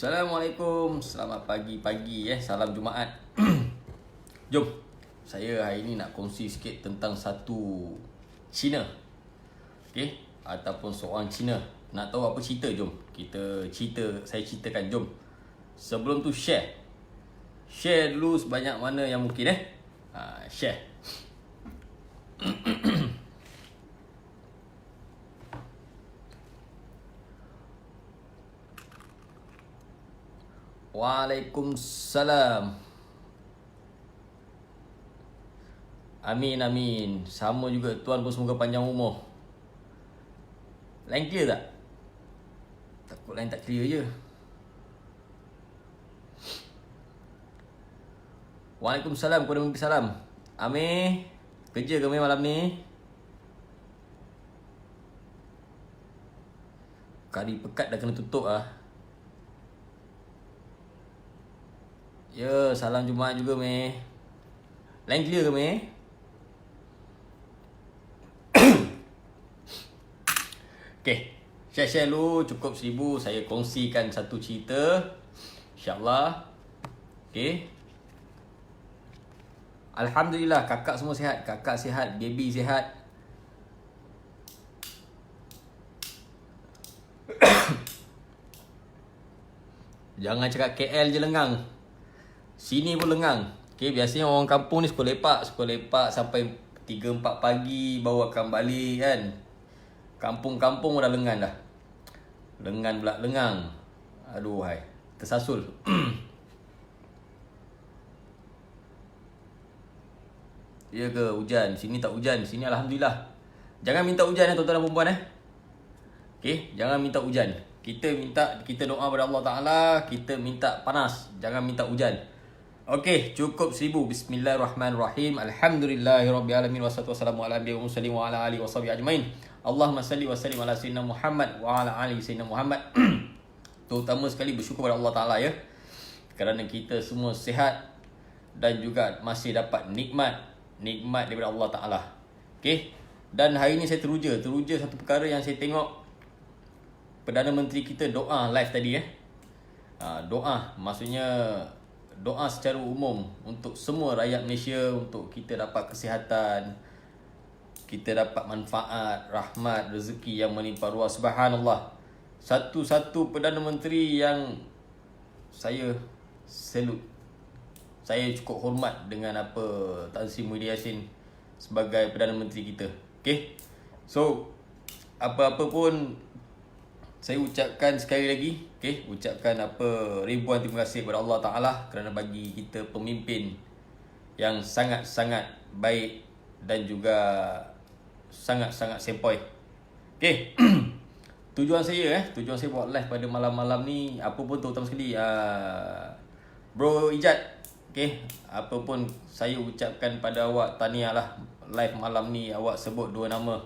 Assalamualaikum, selamat pagi-pagi salam Jumaat. Jom, saya hari ni nak kongsi sikit tentang satu Cina. Okey, ataupun seorang Cina. Nak tahu apa cerita, jom saya ceritakan, jom. Sebelum tu share dulu sebanyak mana yang mungkin share. Waalaikumsalam. Amin. Sama juga, Tuan pun semoga panjang umur. Line clear tak? Takut line tak clear je. Waalaikumsalam, Waalaikumsalam. Amir, kerja ke Amir malam ni? Kari pekat dah kena tutup ah. Ya, salam Jumaat juga, Meh. Line clear ke, Meh? Okay, share dulu. Cukup 1,000. Saya kongsikan satu cerita, InsyaAllah. Okay. Alhamdulillah, kakak semua sihat. Kakak sihat, baby sihat. Jangan cakap KL je lengang, sini pun lengang. Okay, biasanya orang kampung ni suka lepak sampai 3-4 pagi baru akan balik kan. Kampung-kampung dah lengan dah. Lengan pula lengang. Aduh hai, tersasul. Ya ke hujan? Sini tak hujan. Sini Alhamdulillah. Jangan minta hujan tuan-tuan dan perempuan Okay, jangan minta hujan. Kita doa kepada Allah Ta'ala. Kita minta panas, jangan minta hujan. Okey, cukup 1,000. Bismillahirrahmanirrahim. Alhamdulillahirrabbilalamin. Wassalatu wassalamu ala nabiyyi Muhammadin wa ala alihi washabihi ajmain. Allahumma salli wa sallim ala sayyidina Muhammad wa ala alihi sayyidina Muhammad. Terutama sekali bersyukur kepada Allah Ta'ala kerana kita semua sihat dan juga masih dapat nikmat daripada Allah Ta'ala. Okey. Dan hari ni saya teruja satu perkara yang saya tengok Perdana Menteri kita doa live tadi doa, maksudnya doa secara umum untuk semua rakyat Malaysia, untuk kita dapat kesihatan, kita dapat manfaat, rahmat, rezeki yang melimpah ruah. Subhanallah. Satu-satu Perdana Menteri yang saya salute. Saya cukup hormat dengan apa Tan Sri Muhyiddin Yassin sebagai Perdana Menteri kita. Okay. So, apa-apa pun saya ucapkan sekali lagi, ucapkan ribuan terima kasih kepada Allah Ta'ala kerana bagi kita pemimpin yang sangat-sangat baik dan juga sangat-sangat sempoi. Okay. Tujuan saya buat live pada malam-malam ni, apa pun terutama sekali Bro Ijat. Okay, apa pun saya ucapkan pada awak tahniah lah. Live malam ni awak sebut 2 nama.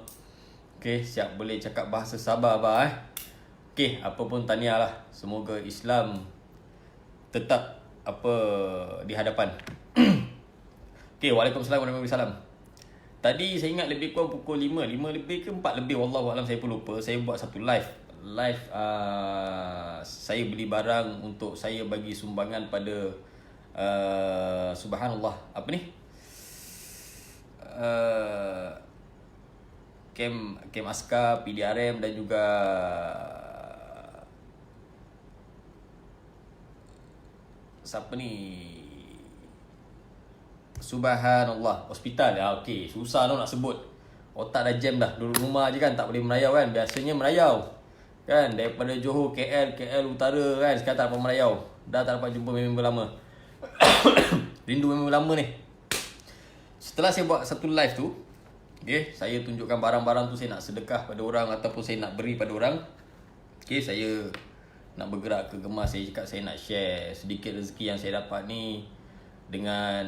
Okay, siap boleh cakap bahasa Sabah Okay, apa pun tahniah lah. Semoga Islam tetap di hadapan. Okay, Waalaikumsalam warahmatullahi wabarakatuh. Tadi saya ingat lebih kurang pukul 5 lebih ke 4 lebih, wallahualam saya pun lupa. Saya buat satu live saya beli barang untuk saya bagi sumbangan pada subhanallah, apa ni, Kem Askar, PDRM dan juga siapa ni, subhanallah, hospital. Okey, susah nak sebut. Otak dah jam dah. Duduk rumah je kan, tak boleh merayau kan. Biasanya merayau kan, daripada Johor, KL utara kan. Sekarang tak dapat merayau. Dah tak dapat jumpa member lama. Rindu member lama ni. Setelah saya buat satu live tu, saya tunjukkan barang-barang tu, saya nak sedekah pada orang ataupun saya nak beri pada orang. Saya nak bergerak ke Gemas. Saya cakap saya nak share sedikit rezeki yang saya dapat ni dengan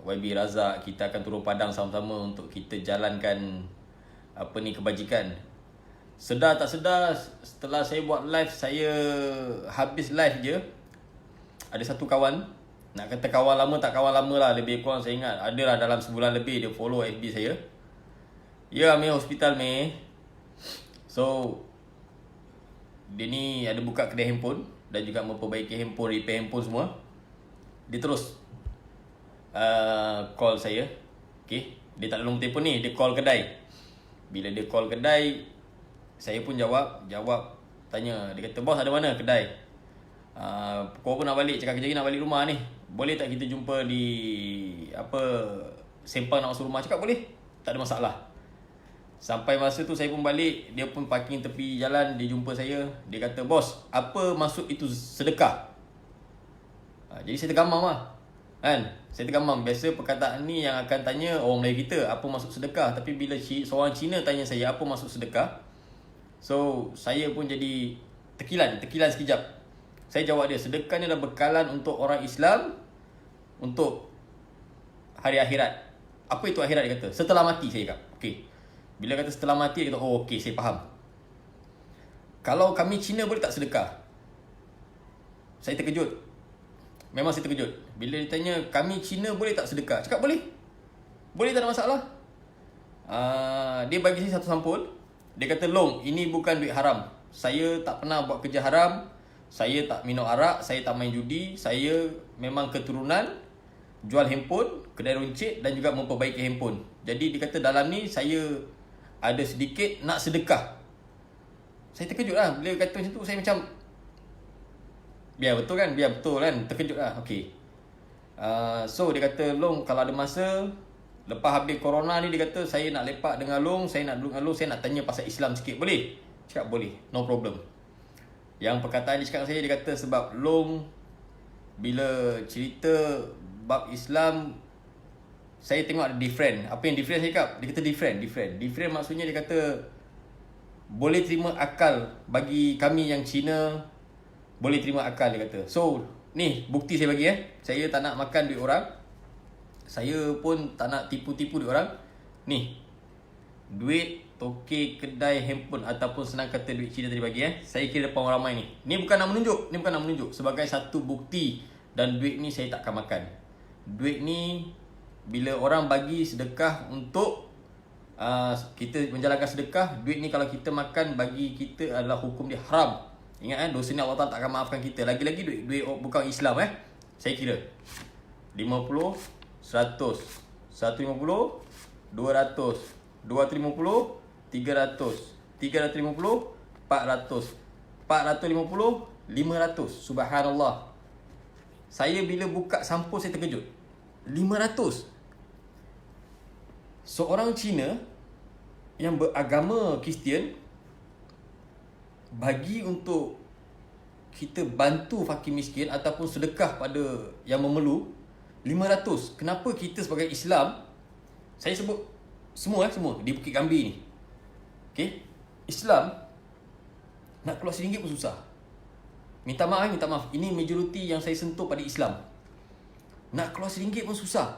YB Razak. Kita akan turun padang sama-sama untuk kita jalankan kebajikan. Sedar tak sedar, setelah saya buat live, saya habis live je, ada satu kawan, nak kata kawan lama tak kawan lama lah, lebih kurang saya ingat adalah dalam sebulan lebih dia follow FB saya. Ya, Amir hospital Amir. So dia ni ada buka kedai handphone. dan juga memperbaiki handphone, repair handphone semua. Dia terus call saya. Okay, dia tak ada nombor telefon ni, dia call kedai. Bila dia call kedai, saya pun jawab, tanya. Dia kata, bos ada mana kedai? Kau pun nak balik, cakap kejap lagi nak balik rumah ni. Boleh tak kita jumpa di Sempang nak masuk rumah? Cakap boleh, tak ada masalah. Sampai masa tu saya pun balik, dia pun parking tepi jalan, dia jumpa saya. Dia kata, bos, apa maksud itu sedekah? Jadi saya tergamam lah, kan? Saya tergamam. Biasa perkataan ni yang akan tanya orang Melayu kita, apa maksud sedekah. Tapi bila seorang Cina tanya saya apa maksud sedekah, so saya pun jadi tekilan sekejap. Saya jawab dia, sedekah ni adalah bekalan untuk orang Islam untuk hari akhirat. Apa itu akhirat, dia kata? Setelah mati, saya kata. Okey. Bila kata setelah mati, dia kata, oh okey, saya faham. Kalau kami Cina boleh tak sedekah? Saya terkejut. Memang saya terkejut. Bila dia tanya, kami Cina boleh tak sedekah? Cakap boleh. Boleh, tak ada masalah. Dia bagi saya satu sampul. Dia kata, Long, ini bukan duit haram. Saya tak pernah buat kerja haram. Saya tak minum arak. Saya tak main judi. Saya memang keturunan jual handphone, kedai runcit dan juga memperbaiki handphone. Jadi dia kata dalam ni saya ada sedikit nak sedekah. Saya terkejut lah. Bila kata macam tu, saya macam biar betul kan, terkejut lah. Okay. So dia kata, Long, kalau ada masa lepas habis corona ni, dia kata saya nak lepak dengan Long, saya nak duduk dengan Long, saya nak tanya pasal Islam sikit, boleh? Cakap boleh, no problem. Yang perkataan dia cakap dengan saya, dia kata sebab Long bila cerita bab Islam, saya tengok ada different. Apa yang different saya cakap? Dia kata different maksudnya dia kata boleh terima akal. Bagi kami yang Cina, boleh terima akal, dia kata. So ni bukti saya bagi. Saya tak nak makan duit orang, saya pun tak nak tipu-tipu duit orang. Ni duit tokek kedai handphone ataupun senang kata duit Cina tadi bagi. Saya kira depan orang ramai ni. Ni bukan nak menunjuk, sebagai satu bukti. Dan duit ni saya takkan makan. Duit ni bila orang bagi sedekah untuk kita menjalankan sedekah, duit ni kalau kita makan, bagi kita adalah hukum dia haram. Ingat dosa ni Allah Ta'ala tak akan maafkan kita. Lagi-lagi duit bukan Islam. Saya kira 50, 100, 150, 200, 250, 300, 350, 400, 450, 500. Subhanallah. Saya bila buka sampul saya terkejut. 500. Seorang Cina yang beragama Kristian bagi untuk kita bantu fakir miskin ataupun sedekah pada yang memerlu 500. Kenapa kita sebagai Islam, saya sebut semua di Bukit Gambir ni, okay, Islam nak keluar RM1 pun susah. Minta maaf. Ini majoriti yang saya sentuh pada Islam. Nak keluar RM1 pun susah.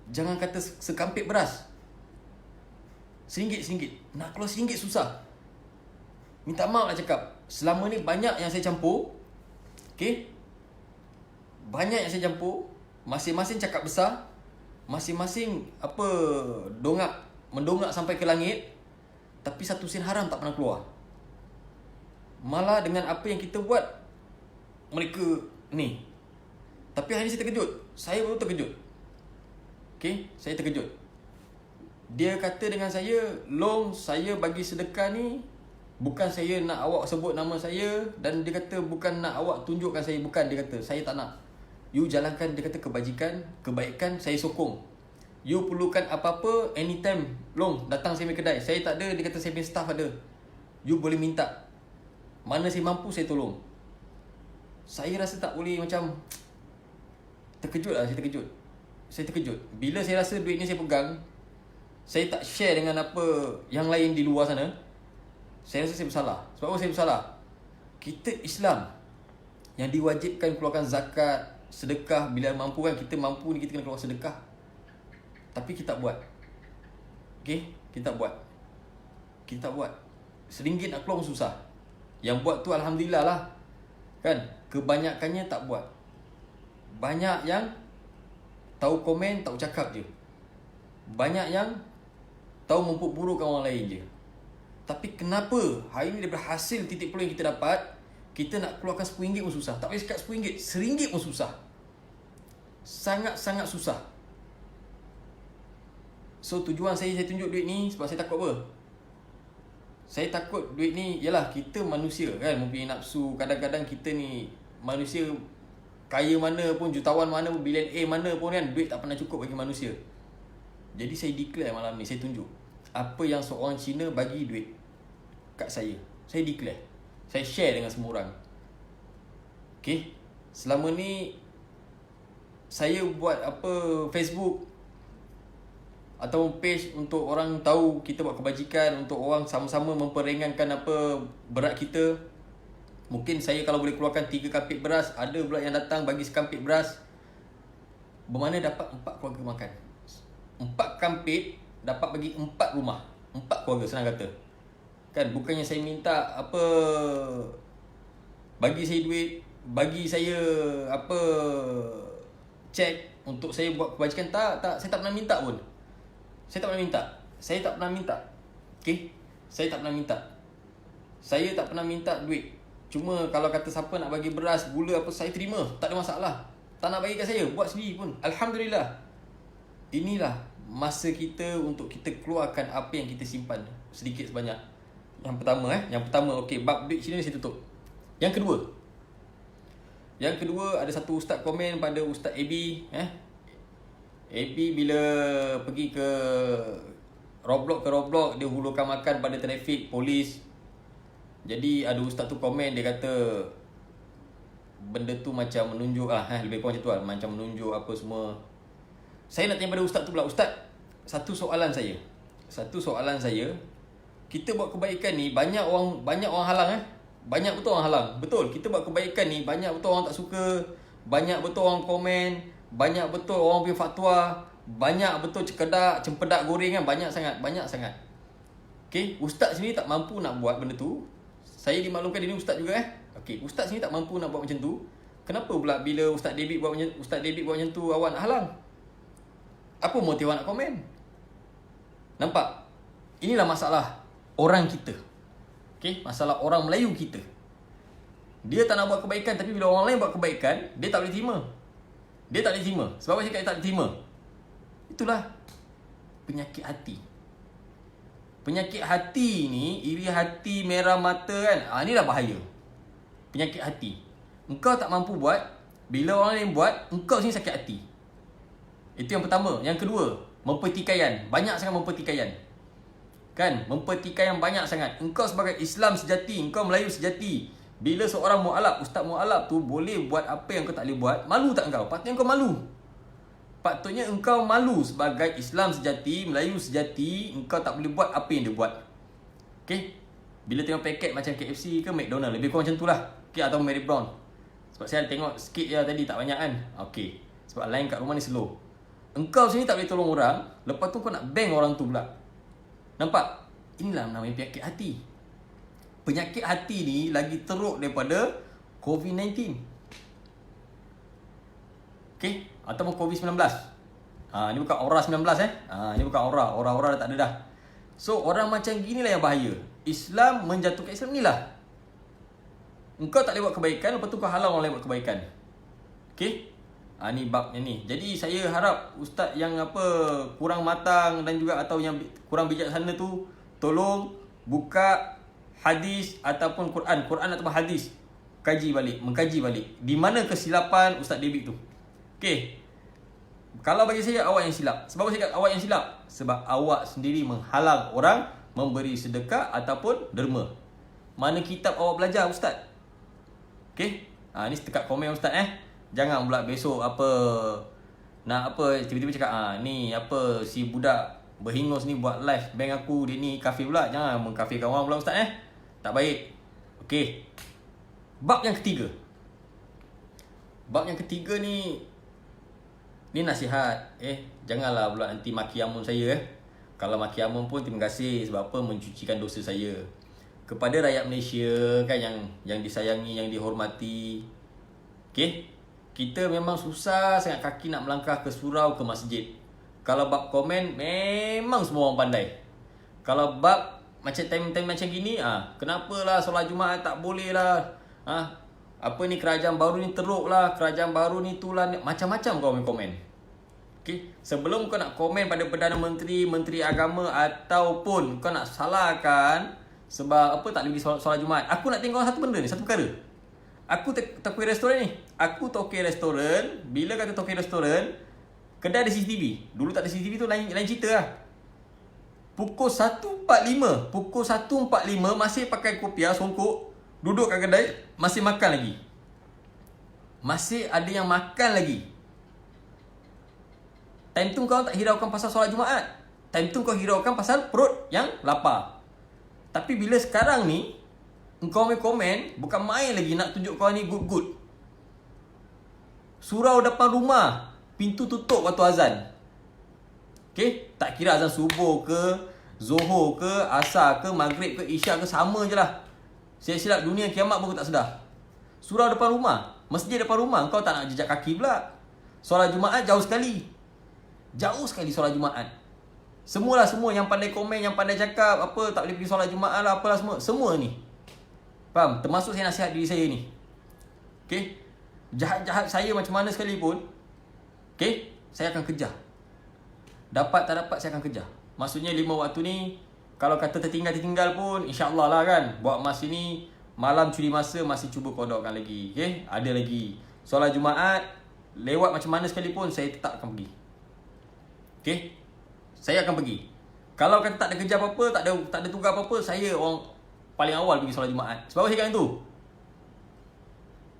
Jangan kata sekampit beras. RM1. Nak keluar RM1 susah. Minta maaf nak cakap. Selama ni banyak yang saya campur. Okay? Banyak yang saya campur. Masing-masing cakap besar. Masing-masing mendongak sampai ke langit. Tapi satu sen haram tak pernah keluar. Malah dengan apa yang kita buat, mereka ni. Tapi hari ni saya terkejut. Saya baru terkejut. Okay, saya terkejut. Dia kata dengan saya, Long, saya bagi sedekah ni bukan saya nak awak sebut nama saya. Dan dia kata bukan nak awak tunjukkan saya. Bukan, dia kata saya tak nak. You jalankan, dia kata kebaikan, saya sokong. You perlukan apa-apa, anytime, Long, datang saya punya kedai. Saya tak ada, dia kata saya punya staff ada. You boleh minta. Mana saya mampu, saya tolong. Saya rasa tak boleh macam terkejut lah, saya terkejut. Bila saya rasa duit ni saya pegang, saya tak share dengan apa yang lain di luar sana, saya rasa saya bersalah. Sebab apa saya bersalah? Kita Islam yang diwajibkan keluarkan zakat, sedekah. Bila mampu kan, kita mampu ni kita kena keluar sedekah. Tapi kita tak buat. Okay? Kita tak buat. RM1 nak keluar pun susah. Yang buat tu alhamdulillah lah. Kan? Kebanyakannya tak buat. Banyak yang tahu komen, tahu cakap je. Banyak yang tahu memperburukkan orang lain je. Tapi kenapa hari ni daripada hasil titik peluang yang kita dapat, Kita nak keluarkan RM10 pun susah. Tak payah cakap RM10, RM1 pun susah. Sangat-sangat susah. So tujuan saya tunjuk duit ni sebab saya takut apa? Saya takut duit ni, yalah kita manusia kan, mempunyai nafsu. Kadang-kadang kita ni manusia, kaya mana pun, jutawan mana pun, billionaire mana pun kan, duit tak pernah cukup bagi manusia. Jadi saya declare malam ni, saya tunjuk apa yang seorang Cina bagi duit kat saya. Saya declare, saya share dengan semua orang. Okay, selama ni saya buat apa, Facebook atau page untuk orang tahu kita buat kebajikan, untuk orang sama-sama memperingankan apa berat kita. Mungkin saya kalau boleh keluarkan 3 kampit beras, ada pula yang datang bagi sekampit beras, bermakna dapat 4 keluarga makan. 4 kampit dapat bagi 4 rumah, 4 keluarga, senang kata. Kan, bukannya saya minta apa, bagi saya duit, bagi saya apa, cek untuk saya buat kebajikan. Tak, saya tak pernah minta pun. Saya tak pernah minta. Okay, saya tak pernah minta. Saya tak pernah minta duit. Cuma kalau kata siapa nak bagi beras, gula apa, saya terima, tak ada masalah. Tak nak bagi kat saya, buat sendiri pun, Alhamdulillah. Inilah masa kita untuk kita keluarkan apa yang kita simpan, sedikit sebanyak. Yang pertama, okey, bab duit Cina ni saya tutup. Yang kedua, ada satu ustaz komen pada Ustaz AB. AB bila pergi ke Roblox, dia hulurkan makan pada trafik polis. Jadi ada ustaz tu komen, dia kata benda tu macam menunjuk lebih kurang macam tu macam menunjuk apa semua. Saya nak tanya pada ustaz tu pula, ustaz, satu soalan saya. Kita buat kebaikan ni banyak orang halang Banyak betul orang halang. Betul, kita buat kebaikan ni banyak betul orang tak suka, banyak betul orang komen, banyak betul orang punya fatwa, banyak betul cempedak goreng kan, banyak sangat. Okey, ustaz sini tak mampu nak buat benda tu. Saya dimaklumkan dia ni ustaz juga Okey, ustaz sini tak mampu nak buat macam tu. Kenapa pula bila Ustaz David buat macam tu awak nak halang? Apa motif awak nak komen? Nampak? Inilah masalah orang kita. Okay? Masalah orang Melayu kita. Dia tak nak buat kebaikan, tapi bila orang lain buat kebaikan, dia tak boleh terima. Sebab apa cakap dia tak boleh terima? Itulah penyakit hati. Penyakit hati ni, iri hati, merah mata kan. Inilah bahaya. Penyakit hati. Engkau tak mampu buat, bila orang lain buat, engkau sini sakit hati. Itu yang pertama. Yang kedua, mempertikaian. Banyak sangat mempertikaian. Kan, mempertikaian banyak sangat. Engkau sebagai Islam sejati, engkau Melayu sejati, bila seorang mu'alaf, ustaz mu'alaf tu boleh buat apa yang kau tak boleh buat, malu tak engkau? Patutnya engkau malu sebagai Islam sejati, Melayu sejati, engkau tak boleh buat apa yang dia buat. Okay, bila tengok paket macam KFC ke McDonald, lebih kurang macam tu lah. Okay, atau Mary Brown. Sebab saya tengok sikit je tadi, tak banyak kan. Okay, sebab lain kat rumah ni slow. Engkau sini tak boleh tolong orang, lepas tu kau nak bank orang tu pula. Nampak? Inilah namanya penyakit hati. Penyakit hati ni lagi teruk daripada COVID-19. Okay? Ataupun COVID-19. Ni bukan aura 19 ni bukan aura. Aura dah tak ada dah. So, orang macam gini lah yang bahaya. Islam menjatuhkan Islam ni lah. Engkau tak boleh buat kebaikan, lepas tu kau halang orang lain buat kebaikan. Okay? Ni babnya ni. Jadi saya harap ustaz yang kurang matang dan juga atau yang kurang bijaksana tu, tolong buka hadis ataupun Quran ataupun hadis, mengkaji balik di mana kesilapan Ustaz David tu. Okey. Kalau bagi saya awak yang silap. Sebab apa saya kata awak yang silap? Sebab awak sendiri menghalang orang memberi sedekah ataupun derma. Mana kitab awak belajar ustaz? Okey. Ni dekat komen ustaz Jangan pula besok nak tiba-tiba cakap ni si budak berhingus ni buat live bank aku, dia ni kafir pula. Jangan mengkafirkan orang pula ustaz tak baik. Okey. Bab yang ketiga ni nasihat. Janganlah pula nanti maki amun saya Kalau maki amun pun terima kasih, sebab apa, mencucikan dosa saya. Kepada rakyat Malaysia kan, yang disayangi, yang dihormati. Okey. Kita memang susah sangat kaki nak melangkah ke surau, ke masjid. Kalau bab komen, memang semua orang pandai. Kalau bab macam time macam gini, kenapalah solat Jumaat tak boleh lah, Apa ni kerajaan baru ni teruk lah, kerajaan baru ni tu lah, macam-macam kau komen. Okay? Sebelum kau nak komen pada Perdana Menteri, Menteri Agama ataupun kau nak salahkan sebab apa tak boleh pergi solat Jumaat, aku nak tengok satu benda ni, satu perkara. Aku takui restoran ni. Aku tokey restoran. Bila kata tokey restoran, kedai ada CCTV. Dulu tak ada CCTV tu lain cerita lah. Pukul 1.45 masih pakai kopiah, songkok, duduk kat kedai, masih makan lagi. Masih ada yang makan lagi. Time tu kau tak hiraukan pasal solat Jumaat. Time tu kau hiraukan pasal perut yang lapar. Tapi bila sekarang ni engkau komen, bukan main lagi nak tunjuk kau ni good. Surau depan rumah, pintu tutup waktu azan. Okay? Tak kira azan subuh ke, Zuhur ke, Asar ke, Maghrib ke, Isyak ke, sama je lah. Silap-silap dunia kiamat pun aku tak sedar. Surau depan rumah, masjid depan rumah, kau tak nak jejak kaki pula. Solat Jumaat jauh sekali. Jauh sekali solat Jumaat. Semua yang pandai komen, yang pandai cakap apa tak boleh pergi solat Jumaat lah, apalah semua ni. Faham? Termasuk saya nasihat diri saya ni. Okay? Jahat-jahat saya macam mana sekalipun, okay, saya akan kejar. Dapat tak dapat saya akan kejar. Maksudnya 5 waktu ni, kalau kata tertinggal pun, insyaAllah lah kan. Buat masa ni, malam curi masa masih cuba kodokkan lagi. Okay? Ada lagi. Solat Jumaat, lewat macam mana sekalipun, saya tetap akan pergi. Okay? Saya akan pergi. Kalau kata tak ada kerja apa-apa, tak ada tugas apa-apa, saya orang paling awal pergi solat Jumaat. Sebab apa saya kata tu?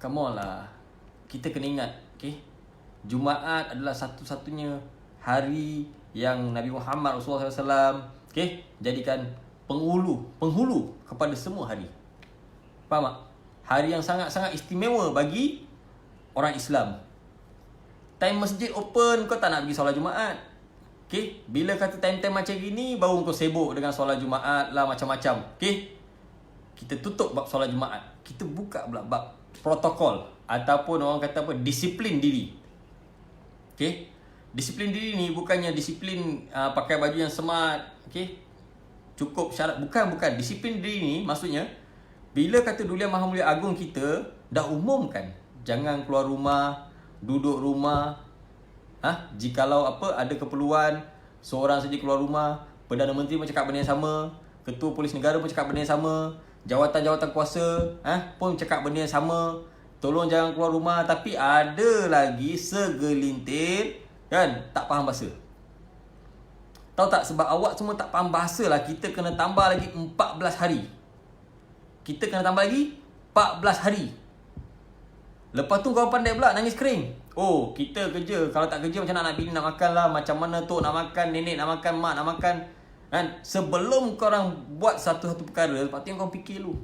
Come on lah. Kita kena ingat, okay? Jumaat adalah satu-satunya hari yang Nabi Muhammad Rasulullah SAW, okay, jadikan penghulu kepada semua hari. Faham tak? Hari yang sangat-sangat istimewa bagi orang Islam. Time masjid open, kau tak nak pergi solat Jumaat. Okay? Bila kata time-time macam gini, baru kau sibuk dengan solat Jumaat lah, macam-macam. Okay? Kita tutup bab solat Jumaat. Kita buka pula bab protokol ataupun orang kata apa, disiplin diri. Okay? Disiplin diri ni bukannya disiplin pakai baju yang smart. Okay? Cukup syarat. Bukan. Disiplin diri ni maksudnya, bila kata Duli Yang Maha Mulia Agung kita dah umumkan, jangan keluar rumah, duduk rumah. Jikalau apa ada keperluan, seorang saja keluar rumah. Perdana Menteri pun cakap benda yang sama, Ketua Polis Negara pun cakap benda yang sama, jawatan-jawatan kuasa pun cakap benda yang sama. Tolong jangan keluar rumah. Tapi ada lagi segelintir kan tak faham bahasa. Tahu tak, sebab awak semua tak faham bahasa lah, kita kena tambah lagi 14 hari. Kita kena tambah lagi 14 hari. Lepas tu kau pandai pula nangis kering. Oh, kita kerja. Kalau tak kerja macam nak bini nak makan lah. Macam mana tok nak makan, nenek nak makan, mak nak makan. Kan? Sebelum korang buat satu-satu perkara, patutnya korang fikir dulu.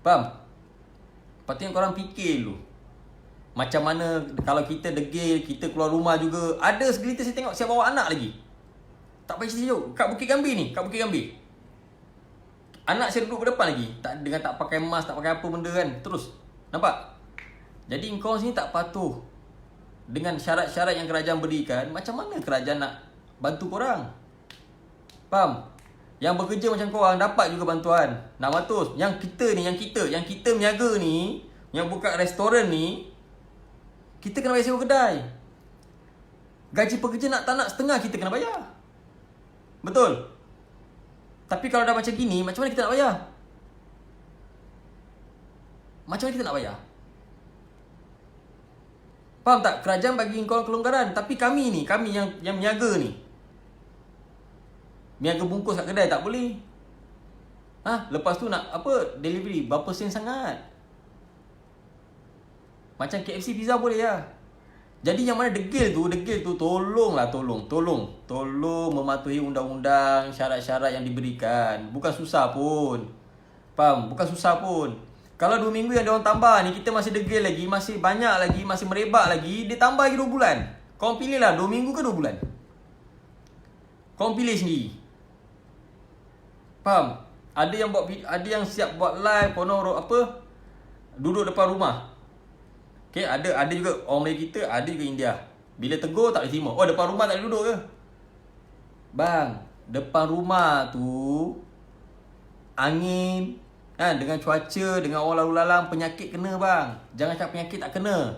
Faham? Patutnya korang fikir dulu. Macam mana kalau kita degil, kita keluar rumah juga. Ada segelintir saya tengok siap bawa anak lagi. Tak payah cerita jauh. Kat Bukit Gambir ni, kat Bukit Gambir. Anak saya duduk berdepan lagi. Dengan tak pakai mask, tak pakai apa benda kan. Terus. Nampak? Jadi kau sini tak patuh dengan syarat-syarat yang kerajaan berikan. Macam mana kerajaan nak bantu korang? Faham? Yang bekerja macam korang dapat juga bantuan. Nak matus. Yang kita meniaga ni, yang buka restoran ni, kita kena bayar sewa kedai. Gaji pekerja tak nak setengah, kita kena bayar. Betul? Tapi kalau dah macam gini, macam mana kita nak bayar? Macam mana kita nak bayar? Faham tak? Kerajaan bagi kau kelonggaran. Tapi kami yang meniaga ni, meniaga bungkus kat kedai tak boleh. Lepas tu nak apa? Delivery berapa sen sangat? Macam KFC pizza boleh lah. Jadi yang mana degil tu tolong mematuhi undang-undang, syarat-syarat yang diberikan. Bukan susah pun. Faham? Bukan susah pun. Kalau 2 minggu yang diorang tambah ni, kita masih degil lagi, masih banyak lagi, masih merebak lagi, dia tambah lagi 2 bulan. Korang pilih lah 2 minggu ke 2 bulan. Korang pilih sendiri. Faham? Ada yang siap buat live, duduk depan rumah. Okay, ada juga orang Melayu kita, ada juga India. Bila tegur tak boleh terima. Oh, depan rumah tak boleh duduk ke? Bang, depan rumah tu angin, Dengan cuaca, dengan orang lalu lalang, penyakit kena bang. Jangan cakap penyakit tak kena.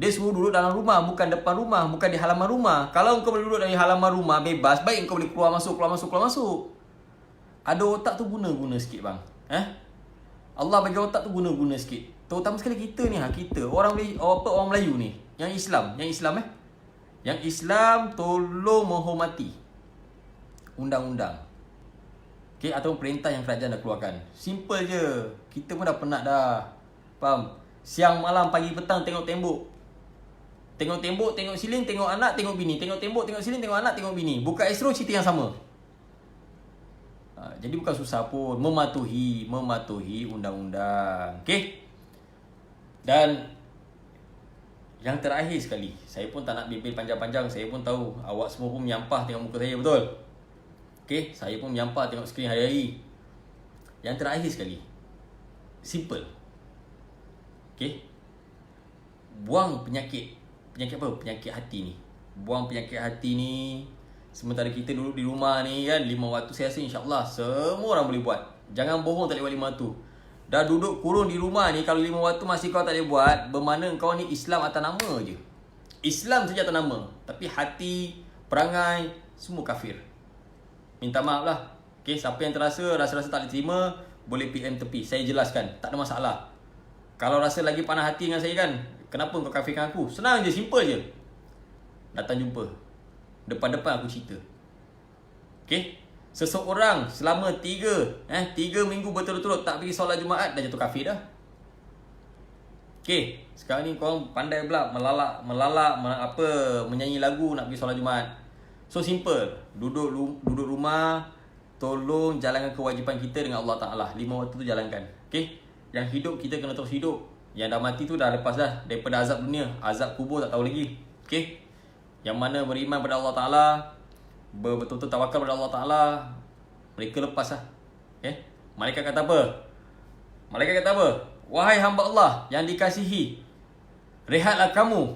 Dia suruh duduk dalam rumah, bukan depan rumah, bukan di halaman rumah. Kalau kau boleh duduk di halaman rumah bebas, baik kau boleh keluar masuk. Ada otak tu guna sikit bang. Allah bagi otak tu guna sikit. Terutama sekali kita ni, kita orang Melayu ni, yang Islam Yang Islam tolong menghormati undang-undang. Okay, atau perintah yang kerajaan dah keluarkan. Simple je. Kita pun dah penat dah. Faham? Siang, malam, pagi, petang tengok tembok. Tengok tembok, tengok siling, tengok anak, tengok bini. Tengok tembok, tengok siling, tengok anak, tengok bini. Buka Astro, cerita yang sama. Jadi bukan susah pun. Mematuhi undang-undang. Okay? Dan yang terakhir sekali, saya pun tak nak bebel panjang-panjang. Saya pun tahu awak semua pun menyampah tengok muka saya, betul? Okay, saya pun menyampah tengok skrin hari-hari. Yang terakhir sekali, simple. Okay, buang penyakit apa? Penyakit hati ni. Buang penyakit hati ni. Sementara kita duduk di rumah ni kan, 5 waktu saya rasa insyaAllah semua orang boleh buat. Jangan bohong tak boleh buat 5 waktu. Dah duduk kurung di rumah ni, kalau 5 waktu masih kau tak boleh buat, bermakna kau ni Islam atas nama je. Islam saja atas nama, tapi hati, perangai, semua kafir. Minta maaf lah. Okay, siapa yang rasa tak boleh terima, boleh PM tepi. Saya jelaskan, tak ada masalah. Kalau rasa lagi panas hati dengan saya kan, kenapa kau kafirkan aku? Senang je, simple je. Datang jumpa. Depan-depan aku cerita. Okay, seseorang selama 3 minggu berturut-turut tak pergi solat Jumaat, dah jatuh kafir dah. Okay, sekarang ni korang pandai pula menyanyi lagu nak pergi solat Jumaat. So simple, duduk rumah, tolong jalankan kewajipan kita dengan Allah Ta'ala. 5 waktu tu jalankan. Okay, yang hidup kita kena terus hidup. Yang dah mati tu dah lepas dah daripada azab dunia. Azab kubur tak tahu lagi. Okay, yang mana beriman pada Allah Ta'ala, betul-betul tawakal pada Allah Ta'ala, mereka lepas lah. Okay, Malaikat kata apa? Wahai hamba Allah yang dikasihi, rehatlah kamu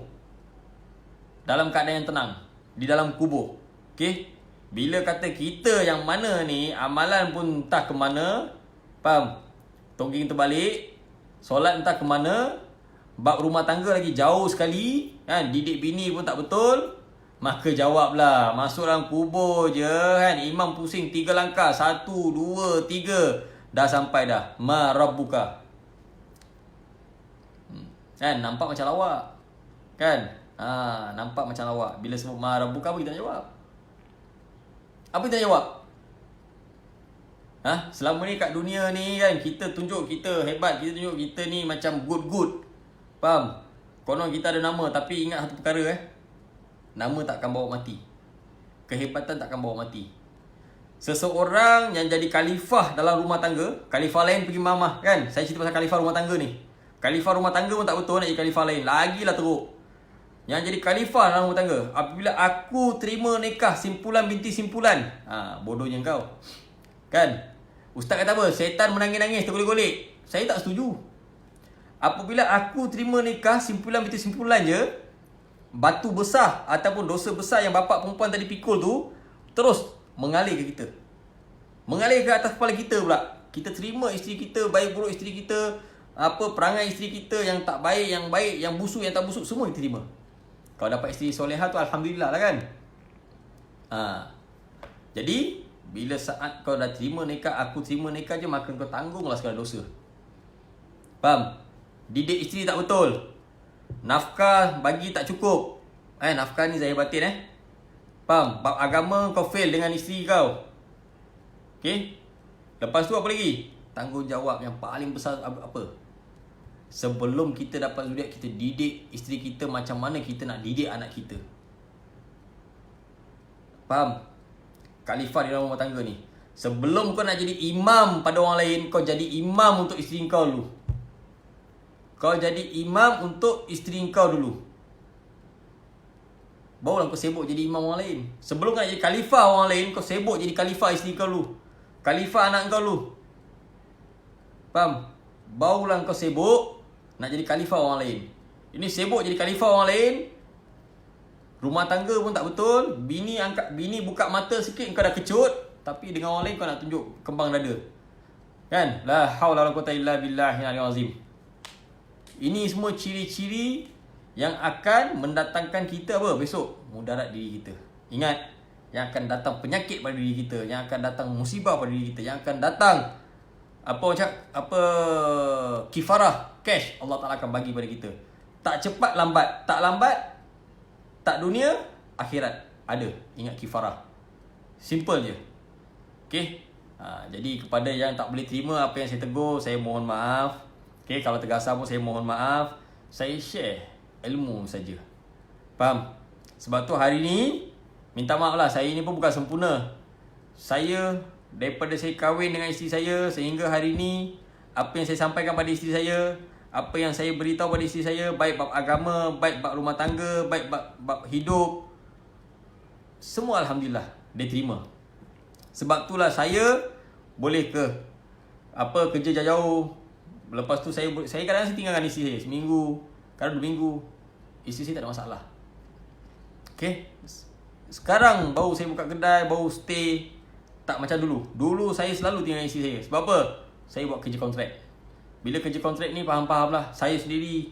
dalam keadaan yang tenang di dalam kubur. Okay, bila kata kita yang mana ni, amalan pun entah ke mana, faham? Tongging terbalik, solat entah ke mana, bab rumah tangga lagi jauh sekali, kan? Didik bini pun tak betul, maka jawablah, masuk dalam kubur je, kan? Imam pusing 3 langkah, 1, 2, 3, dah sampai dah. Ma rabbuka. Kan? Nampak macam lawak, kan? Nampak macam lawak. Bila sebut ma rabbuka, apa kita nak jawab? Apa kita nak jawab? Selama ni kat dunia ni kan, kita tunjuk kita hebat, kita tunjuk kita ni macam good. Faham? Konon kita ada nama, tapi ingat satu perkara nama takkan bawa mati. Kehebatan takkan bawa mati. Seseorang yang jadi khalifah dalam rumah tangga, khalifah lain pergi mamah kan. Saya cerita pasal khalifah rumah tangga ni. Khalifah rumah tangga pun tak betul, nak jadi khalifah lain, lagilah teruk. Yang jadi khalifah dalam rumah tangga, apabila aku terima nikah simpulan binti simpulan. Bodohnya kau. Kan? Ustaz kata apa? Syaitan menangis-nangis, tergolek-golek. Saya tak setuju. Apabila aku terima nikah simpulan binti simpulan je, batu besar ataupun dosa besar yang bapak perempuan tadi pikul tu terus mengalir ke kita. Mengalir ke atas kepala kita pula. Kita terima isteri kita, baik buruk isteri kita, perangai isteri kita yang tak baik, yang baik, yang busuk, yang tak busuk, semua kita terima. Kalau dapat isteri solehah tu alhamdulillah lah kan. Jadi bila saat kau dah terima nikah, aku terima nikah je, maka kau tanggungllah segala dosa. Faham? Didik isteri tak betul, nafkah bagi tak cukup. Nafkah ni zahir batin Faham? Bab agama kau fail dengan isteri kau. Okay? Lepas tu apa lagi? Tanggungjawab yang paling besar apa? Sebelum kita dapat zuriat, kita didik isteri kita macam mana kita nak didik anak kita. Faham? Khalifah di dalam rumah tangga ni, sebelum kau nak jadi imam pada orang lain, kau jadi imam untuk isteri kau dulu. Kau jadi imam untuk isteri kau dulu, barulah kau sibuk jadi imam orang lain. Sebelum kau nak jadi khalifah orang lain, kau sibuk jadi khalifah isteri kau dulu, khalifah anak kau dulu. Faham? Barulah kau sibuk nak jadi khalifah orang lain. Ini sibuk jadi khalifah orang lain, rumah tangga pun tak betul, bini buka mata sikit kau dah kecut, tapi dengan orang lain kau nak tunjuk kembang dada. Kan? La haula wala quwata illa billahil aliyyil azim. Ini semua ciri-ciri yang akan mendatangkan kita apa besok? Mudarat diri kita. Ingat, yang akan datang penyakit pada diri kita, yang akan datang musibah pada diri kita, yang akan datang kifarah, cash Allah Taala akan bagi pada kita. Tak cepat lambat, tak lambat, tak dunia, akhirat ada. Ingat kifarah. Simple je. Okey. Jadi kepada yang tak boleh terima apa yang saya tegur, saya mohon maaf. Okey, kalau tergasar pun saya mohon maaf. Saya share ilmu saja. Faham? Sebab tu hari ni minta maaf lah, saya ni pun bukan sempurna. Saya daripada saya kahwin dengan isteri saya sehingga hari ni, apa yang saya sampaikan pada isteri saya, apa yang saya beritahu pada isteri saya, baik bab agama, baik bab rumah tangga, baik bab hidup, semua alhamdulillah dia terima. Sebab itulah saya boleh kerja jauh. Lepas tu saya kadang-kadang saya tinggalkan isteri saya seminggu, kadang 2 minggu. Isteri saya tak ada masalah. Okay. Sekarang baru saya buka kedai, baru stay. Tak macam dulu. Dulu saya selalu tinggal isteri saya. Sebab apa? Saya buat kerja kontrak. Bila kerja kontrak ni faham-faham lah. Saya sendiri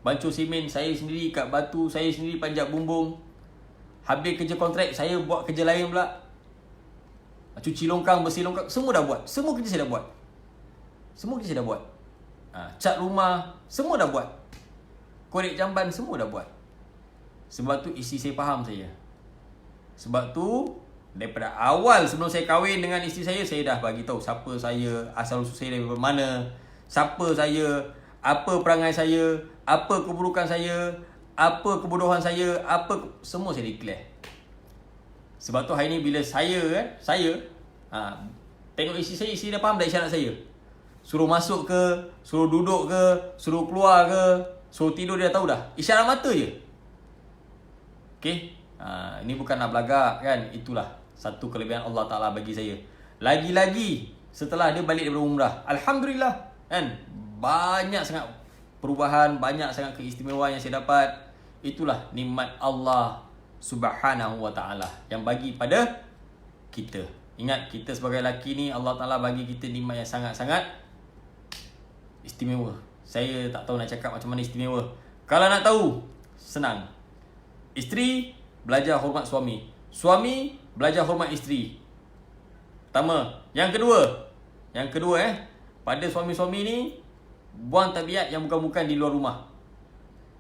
bancur simen, saya sendiri kat batu, saya sendiri panjat bumbung. Habis kerja kontrak, saya buat kerja lain pula. Cuci longkang, bersih longkang, semua dah buat. Semua kerja saya dah buat. Cat rumah, semua dah buat. Korek jamban, semua dah buat. Sebab tu isteri saya faham saya. Sebab tu daripada awal sebelum saya kahwin dengan isteri saya dah bagi tahu siapa saya, asal usul saya daripada mana, siapa saya, apa perangai saya, apa keburukan saya, apa kebodohan saya, semua saya declare. Sebab tu hari ni bila saya tengok isteri saya dah faham dah isyarat saya. Suruh masuk ke, suruh duduk ke, suruh keluar ke, suruh tidur, dia dah tahu dah. Isyarat mata je. Okay. Ini bukan nak belagak kan. Itulah satu kelebihan Allah Ta'ala bagi saya. Lagi-lagi setelah dia balik daripada umrah, alhamdulillah kan, banyak sangat perubahan, banyak sangat keistimewaan yang saya dapat. Itulah nikmat Allah Subhanahu wa Ta'ala yang bagi pada kita. Ingat, kita sebagai lelaki ni Allah Ta'ala bagi kita nikmat yang sangat-sangat istimewa. Saya tak tahu nak cakap macam mana istimewa. Kalau nak tahu, senang. Isteri belajar hormat suami, suami belajar hormat isteri. Pertama. Yang kedua pada suami-suami ni, buang tabiat yang bukan-bukan di luar rumah.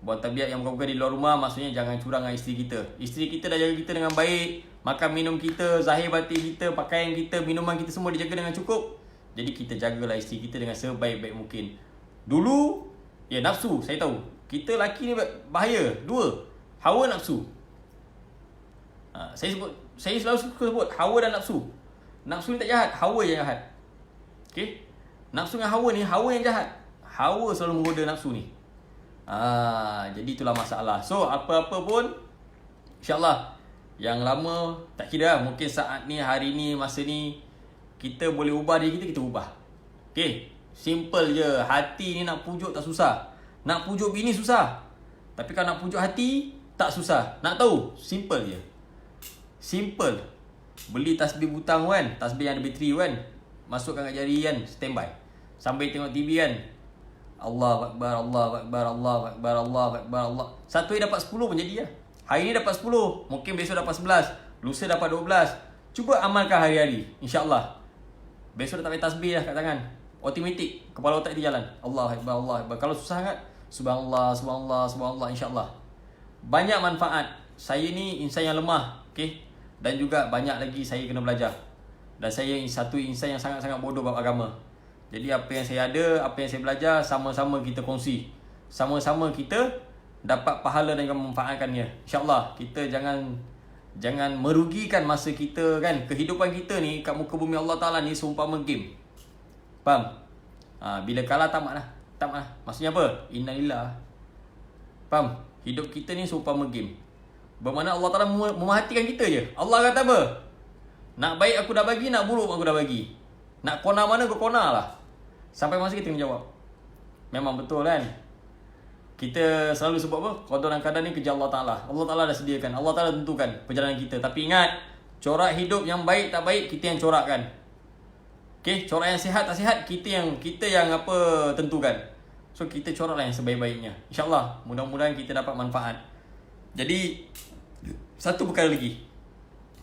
Buang tabiat yang bukan-bukan di luar rumah maksudnya jangan curang dengan isteri kita. Isteri kita dah jaga kita dengan baik, makan minum kita, zahir batin kita, pakaian kita, minuman kita semua dijaga dengan cukup. Jadi kita jagalah isteri kita dengan sebaik-baik mungkin. Dulu, nafsu, saya tahu. Kita lelaki ni bahaya. 2, hawa nafsu. Saya selalu suka sebut hawa dan nafsu. Nafsu ni tak jahat, hawa yang jahat. Okay? Nafsu dengan hawa ni, hawa yang jahat. Hawa selalu menggoda nafsu ni. Jadi itulah masalah. So apa-apa pun, InsyaAllah yang lama tak kira lah. Mungkin saat ni, hari ni, masa ni kita boleh ubah diri kita ubah. Okay, simple je. Hati ni nak pujuk tak susah. Nak pujuk bini susah. Tapi kalau nak pujuk hati tak susah. Nak tahu? Simple je. Simple. Beli tasbih butang kan, tasbih yang ada bateri kan, masukkan kat jari kan, standby. Sambil tengok TV kan, Allahu Akbar, Allahu Akbar, Allahu Akbar, Allahu Akbar, Allah. Satu hari dapat 10 pun jadi lah. Hari ni dapat 10, mungkin besok dapat 11, lusa dapat 12. Cuba amalkan hari-hari, insyaAllah. Besok dah tak payah tasbih dah kat tangan. Automatik, kepala otak dia jalan. Allahu Akbar, Allahu Akbar. Kalau susah sangat, Subhanallah, Subhanallah, Subhanallah, insyaAllah. Banyak manfaat. Saya ni insan yang lemah, okay? Dan juga banyak lagi saya kena belajar. Dan saya satu insan yang sangat-sangat bodoh bab agama. Jadi apa yang saya ada, apa yang saya belajar, sama-sama kita kongsi. Sama-sama kita dapat pahala dan memanfaatkannya. InsyaAllah kita jangan merugikan masa kita kan. Kehidupan kita ni kat muka bumi Allah Ta'ala ni seumpama game. Faham? Bila kalah tamat lah. Maksudnya apa? Innalillah. Faham? Hidup kita ni seumpama game. Bermakna Allah Ta'ala memerhatikan kita je. Allah kata apa? Nak baik aku dah bagi, nak buruk aku dah bagi. Nak kona mana aku kona lah. Sampai masa kita menjawab. Memang betul kan? Kita selalu sebut apa? Qadar dan qadar ni kerja Allah Ta'ala. Allah Ta'ala dah sediakan. Allah Ta'ala tentukan perjalanan kita. Tapi ingat, corak hidup yang baik tak baik, kita yang corakkan. Okay, corak yang sihat tak sihat kita yang apa tentukan. So kita coraklah yang sebaik-baiknya. InsyaAllah mudah-mudahan kita dapat manfaat. Jadi satu perkara lagi.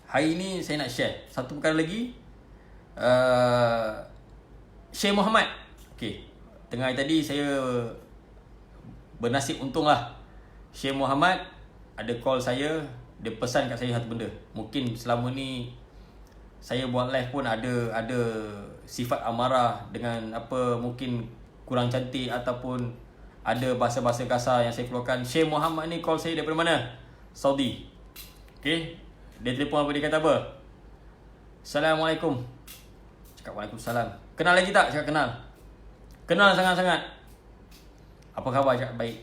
Hari ini saya nak share satu perkara lagi. Syekh Muhammad. Okay, tengah hari tadi saya bernasib untung lah. Syekh Muhammad ada call saya. Dia pesan kat saya satu benda. Mungkin selama ni saya buat live pun ada sifat amarah dengan apa, mungkin kurang cantik ataupun ada bahasa-bahasa kasar yang saya keluarkan. Syekh Muhammad ni call saya daripada mana? Saudi. Okay, dia telefon apa, dia kata apa? Assalamualaikum. Cakap waalaikumsalam. Kenal lagi tak? Cakap kenal. Kenal sangat-sangat. Apa khabar? Cakap baik.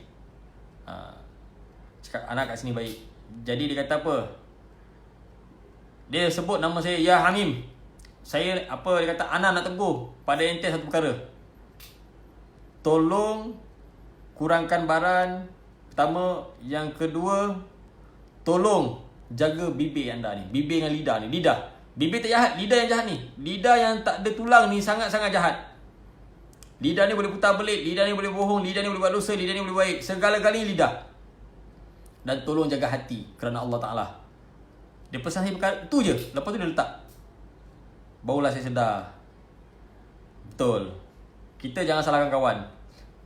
Cakap anak kat sini baik. Jadi dia kata apa? Dia sebut nama saya, Ya Hamim. Saya apa, dia kata, Ana nak tegur pada ente satu perkara. Tolong kurangkan baran. Pertama, yang kedua, tolong jaga bibir anda ni. Bibir dengan lidah ni. Lidah. Bibir tak jahat, lidah yang jahat ni. Lidah yang tak ada tulang ni sangat-sangat jahat. Lidah ni boleh putar belit, lidah ni boleh bohong, lidah ni boleh buat dosa, lidah ni boleh baik. Segala-galanya lidah. Dan tolong jaga hati kerana Allah Ta'ala. Dia pesan saya perkara tu je. Lepas tu dia letak. Barulah saya sedar. Betul. Kita jangan salahkan kawan.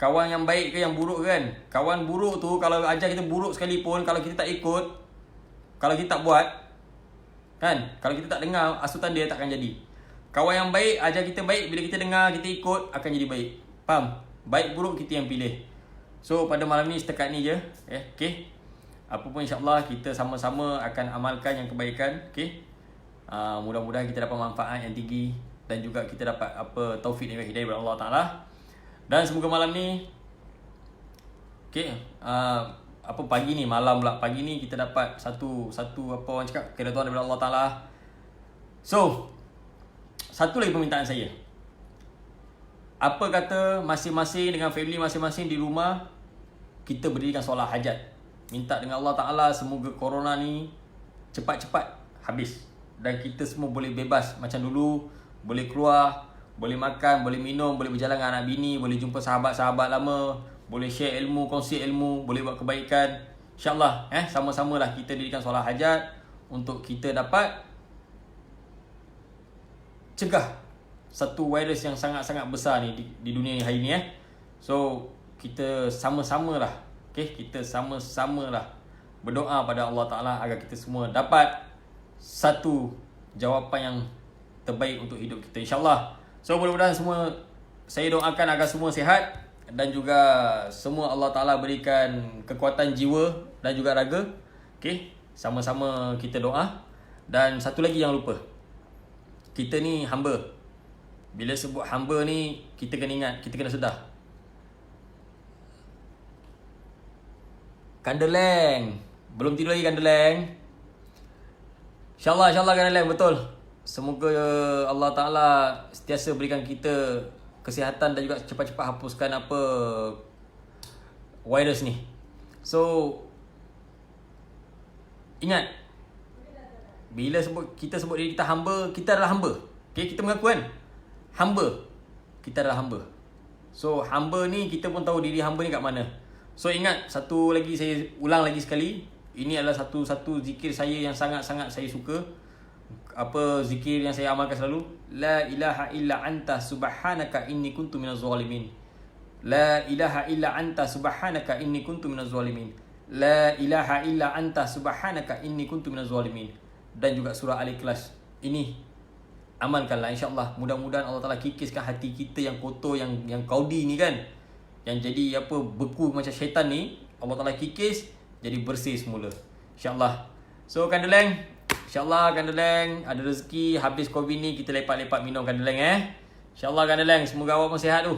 Kawan yang baik ke yang buruk kan? Kawan buruk tu kalau ajar kita buruk sekalipun, kalau kita tak ikut, kalau kita tak buat, kan? Kalau kita tak dengar, asutan dia takkan jadi. Kawan yang baik ajar kita baik, bila kita dengar, kita ikut, akan jadi baik. Faham? Baik buruk kita yang pilih. So pada malam ni setakat ni je. Okay. Apa pun insyaAllah kita sama-sama akan amalkan yang kebaikan. Okay. Mudah-mudahan kita dapat manfaat yang tinggi dan juga kita dapat apa taufik dan hidayah daripada Allah Ta'ala. Dan semoga malam ni, okay, apa pagi ni, malam pula, pagi ni kita dapat satu apa orang cakap, keridhaan daripada Allah Ta'ala. So satu lagi permintaan saya. Apa kata masing-masing dengan family masing-masing di rumah, kita berdirikan solat hajat. Minta dengan Allah Ta'ala semoga corona ni cepat-cepat habis. Dan kita semua boleh bebas macam dulu. Boleh keluar, boleh makan, boleh minum, boleh berjalan dengan anak bini, boleh jumpa sahabat-sahabat lama, boleh share ilmu, kongsi ilmu, boleh buat kebaikan. InsyaAllah sama-samalah kita dirikan solat hajat untuk kita dapat cegah satu virus yang sangat-sangat besar ni di dunia hari ni. So kita sama-samalah, okay, kita sama-samalah berdoa pada Allah Ta'ala agar kita semua dapat satu jawapan yang terbaik untuk hidup kita, insyaAllah. So mudah-mudahan semua, saya doakan agar semua sihat dan juga semua Allah Ta'ala berikan kekuatan jiwa dan juga raga. Okay, sama-sama kita doa. Dan satu lagi jangan lupa, kita ni hamba. Bila sebut hamba ni, kita kena ingat, kita kena sedar, Kandeleng, belum tidur lagi Kandeleng. InsyaAllah Kandeleng, betul. Semoga Allah Ta'ala sentiasa berikan kita kesihatan dan juga cepat-cepat hapuskan apa virus ni. So ingat, bila kita sebut diri kita hamba, kita adalah hamba. Okay, kita mengaku kan, hamba. Kita adalah hamba. So hamba ni, kita pun tahu diri hamba ni kat mana. So ingat, satu lagi saya ulang lagi sekali. Ini adalah satu zikir saya yang sangat-sangat saya suka. Apa zikir yang saya amalkan selalu? La ilaha illa anta subhanaka inni kuntu minaz zalimin. La ilaha illa anta subhanaka inni kuntu minaz zalimin. La ilaha illa anta subhanaka inni kuntu minaz zalimin. Dan juga surah Al-Ikhlas. Ini amalkanlah, insyaAllah. Mudah-mudahan Allah Ta'ala kikiskan hati kita yang kotor, yang kaudi ni kan, yang jadi apa, beku macam syaitan ni, Allah Ta'ala kikis, jadi bersih semula, InsyaAllah. So Kandeleng, InsyaAllah Kandeleng, ada rezeki habis Covid ni, kita lepak-lepak minum Kandeleng InsyaAllah Kandeleng, semoga awak pun sihat tu.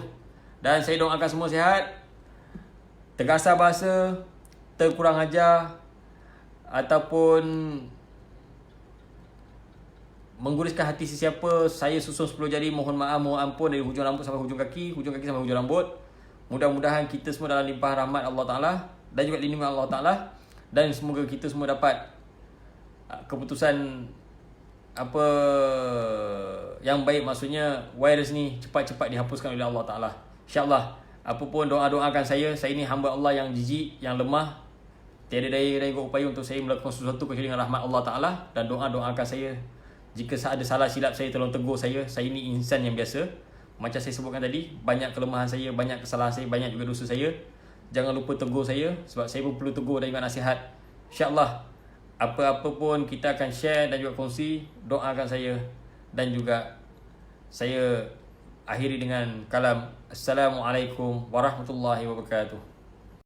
Dan saya doakan semua sihat. Terkasar bahasa, terkurang ajar, ataupun mengguruskan hati sesiapa, saya susun 10 jari, mohon maaf, mohon ampun, dari hujung rambut sampai hujung kaki sampai hujung rambut. Mudah-mudahan kita semua dalam limpah rahmat Allah Ta'ala dan juga lindungan Allah Ta'ala. Dan semoga kita semua dapat keputusan apa yang baik, maksudnya virus ni cepat-cepat dihapuskan oleh Allah Ta'ala. InsyaAllah, apapun doa-doakan saya ni hamba Allah yang jijik, yang lemah, tiada daya dan upaya untuk saya melakukan sesuatu kecuali dengan rahmat Allah Ta'ala. Dan doakan saya, jika ada salah silap saya, tolong tegur saya ni insan yang biasa. Macam saya sebutkan tadi, banyak kelemahan saya, banyak kesalahan saya, banyak juga dosa saya. Jangan lupa tegur saya, sebab saya pun perlu tegur dan juga nasihat. InsyaAllah, apa-apa pun kita akan share dan juga kongsi. Doakan saya. Dan juga saya akhiri dengan kalam Assalamualaikum warahmatullahi wabarakatuh.